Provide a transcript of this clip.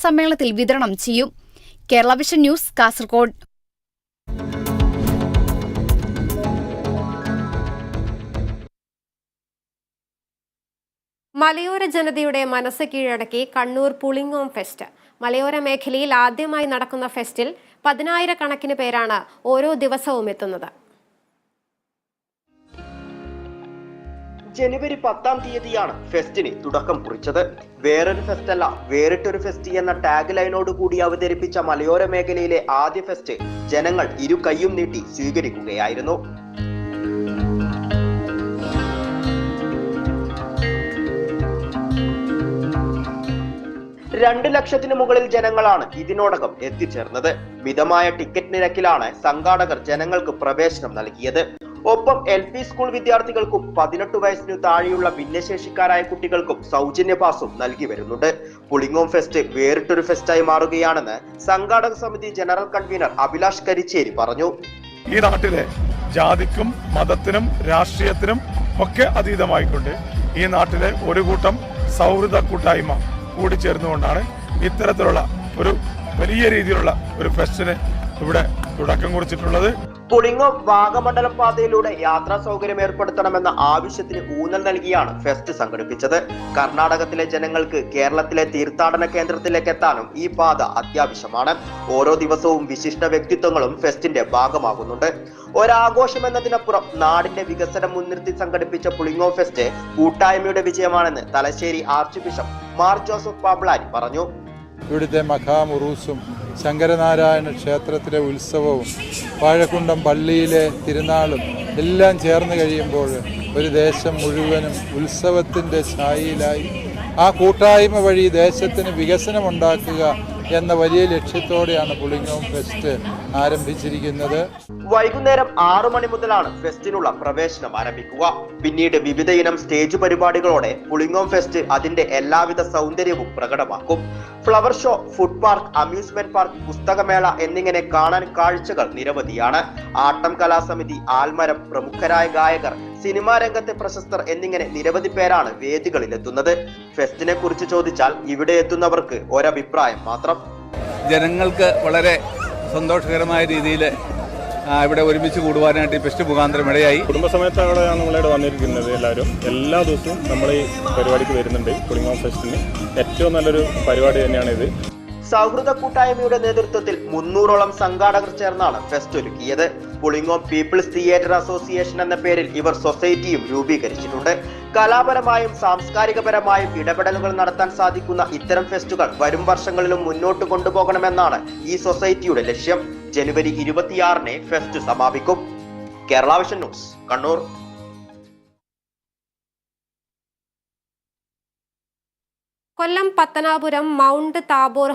സമ്മേളനത്തിൽ വിതരണം ചെയ്യും. Kerala vision news, Kasaragod. മലയോര ജനതയുടെ മനസ്സ് കീഴടക്കി കണ്ണൂർ പുളിങ്ങോം ഫെസ്റ്റ്. മലയോര മേഖലയിൽ ആദ്യമായി നടക്കുന്ന ഫെസ്റ്റിൽ 10,000-കണക്കിന് പേരാണ് ഓരോ ദിവസവും എത്തുന്നത്. ജനുവരി 10-ാം തീയതിയാണ് ഫെസ്റ്റിന് തുടക്കം കുറിച്ചത്. വേറൊരു ഫെസ്റ്റ് അല്ല, വേറിട്ടൊരു ഫെസ്റ്റ് എന്ന ടാഗ് ലൈനോട് കൂടി അവതരിപ്പിച്ച മലയോര മേഖലയിലെ ആദ്യ ഫെസ്റ്റ് ജനങ്ങൾ ഇരു കൈയും നീട്ടി സ്വീകരിക്കുകയായിരുന്നു. 2 ലക്ഷത്തിന് മുകളിൽ ജനങ്ങളാണ് ഇതിനോടകം എത്തിച്ചേർന്നത്. മിതമായ ടിക്കറ്റ് നിരക്കിലാണ് സംഘാടകർ ജനങ്ങൾക്ക് പ്രവേശനം നൽകിയത്. ഒപ്പം LP സ്കൂൾ വിദ്യാർത്ഥികൾക്കും 18 വയസ്സിനു താഴെയുള്ള ഭിന്നശേഷിക്കാരായ കുട്ടികൾക്കും സൗജന്യ പാസും നൽകി വരുന്നുണ്ട്. പുളിങ്ങോം ഫെസ്റ്റ് വേറിട്ടൊരു ഫെസ്റ്റായി മാറുകയാണെന്ന് സംഘാടക സമിതി ജനറൽ കൺവീനർ അഭിലാഷ് കരിച്ചേരി പറഞ്ഞു. ഈ നാട്ടിലെ ജാതിക്കും മതത്തിനും രാഷ്ട്രീയത്തിനും ഒക്കെ അതീതമായിക്കൊണ്ട് ഈ നാട്ടിലെ ഒരു കൂട്ടം സൗഹൃദ കൂട്ടായ്മ കൂടിച്ചേർന്നുകൊണ്ടാണ് ഇത്തരത്തിലുള്ള ഒരു വലിയ രീതിയിലുള്ള ഒരു ഫെസ്റ്റിന് ഇവിടെ തുടക്കം കുറിച്ചിട്ടുള്ളത്. പുളിങ്ങോം വാഗമണ്ഡലം പാതയിലൂടെ യാത്രാ സൗകര്യം ഏർപ്പെടുത്തണമെന്ന ആവശ്യത്തിന് ഊന്നൽ നൽകിയാണ് ഫെസ്റ്റ് സംഘടിപ്പിച്ചത്. കർണാടകത്തിലെ ജനങ്ങൾക്ക് കേരളത്തിലെ തീർത്ഥാടന കേന്ദ്രത്തിലേക്ക് എത്താനും ഈ പാത അത്യാവശ്യമാണ്. ഓരോ ദിവസവും വിശിഷ്ട വ്യക്തിത്വങ്ങളും ഫെസ്റ്റിന്റെ ഭാഗമാകുന്നുണ്ട്. ഒരാഘോഷം എന്നതിനപ്പുറം നാടിന്റെ വികസനം മുൻനിർത്തി സംഘടിപ്പിച്ച പുളിങ്ങോം ഫെസ്റ്റ് കൂട്ടായ്മയുടെ വിജയമാണെന്ന് Thalassery archbishop Mar Joseph പാബ്ലാരി പറഞ്ഞു. ഇവിടുത്തെ മഖാമുറൂസും ശങ്കരനാരായണ ക്ഷേത്രത്തിലെ ഉത്സവവും വാഴക്കുണ്ടം പള്ളിയിലെ തിരുനാളും എല്ലാം ചേർന്ന് കഴിയുമ്പോൾ ഒരു ദേശം മുഴുവനും ഉത്സവത്തിൻ്റെ ഛായയിലായി ആ കൂട്ടായ്മ വഴി ദേശത്തിന് വികസനമുണ്ടാക്കുക എന്ന വലിയ ലക്ഷ്യത്തോടെയാണ് പുളിങ്ങോം ഫെസ്റ്റ് ആരംഭിച്ചിരിക്കുന്നത്. വൈകുന്നേരം 6 മണി മുതലാണ് ഫെസ്റ്റിനുള്ള പ്രവേശനം ആരംഭിക്കുക. പിന്നീട് വിവിധ ഇനം സ്റ്റേജ് പരിപാടികളോടെ പുളിങ്ങോം ഫെസ്റ്റ് അതിന്റെ എല്ലാവിധ സൗന്ദര്യവും പ്രകടമാക്കും. Flower show, food park, amusement park, പുസ്തകമേള എന്നിങ്ങനെ കാണാൻ കാഴ്ചകൾ നിരവധിയാണ്. ആട്ടം കലാസമിതി, ആൽമരം, പ്രമുഖരായ ഗായകർ, സിനിമാ രംഗത്തെ പ്രശസ്തർ എന്നിങ്ങനെ നിരവധി പേരാണ് വേദികളിലെത്തുന്നത്. ഫെസ്റ്റിനെ കുറിച്ച് ചോദിച്ചാൽ ഇവിടെ എത്തുന്നവർക്ക് ഒരഭിപ്രായം മാത്രം. ജനങ്ങൾക്ക് വളരെ സന്തോഷകരമായ രീതിയിൽ ഇവിടെ ഒരുമിച്ച് കൂടുവാനായിട്ട് ഈ ഫെസ്റ്റ് മുഖാന്തരം ഇടയായി. കുടുംബസമേതമാണ് നമ്മളിവിടെ വന്നിരിക്കുന്നത്. എല്ലാവരും എല്ലാ ദിവസവും നമ്മൾ ഈ പരിപാടിക്ക് വരുന്നുണ്ട്. പുളിങ്ങോം ഫെസ്റ്റിന് ഏറ്റവും നല്ലൊരു പരിപാടി തന്നെയാണ് ഇത്. സൗഹൃദ കൂട്ടായ്മയുടെ നേതൃത്വത്തിൽ 300ഓളം സംഘാടകർ ചേർന്നാണ് ഫെസ്റ്റ് ഒരുക്കിയത്. പുളിങ്ങോം പീപ്പിൾസ് തിയേറ്റർ അസോസിയേഷൻ എന്ന പേരിൽ ഇവർ സൊസൈറ്റിയും രൂപീകരിച്ചിട്ടുണ്ട്. കലാപരമായും സാംസ്കാരികപരമായും ഇടപെടലുകൾ നടത്താൻ സാധിക്കുന്ന ഇത്തരം ഫെസ്റ്റുകൾ വരും വർഷങ്ങളിലും മുന്നോട്ട് കൊണ്ടുപോകണമെന്നാണ് ഈ സൊസൈറ്റിയുടെ ലക്ഷ്യം. ജനുവരി 26-ന് ഫെസ്റ്റ് സമാപിക്കും. Kerala vision news, Kannur. Kollam Pathanapuram mount Tabor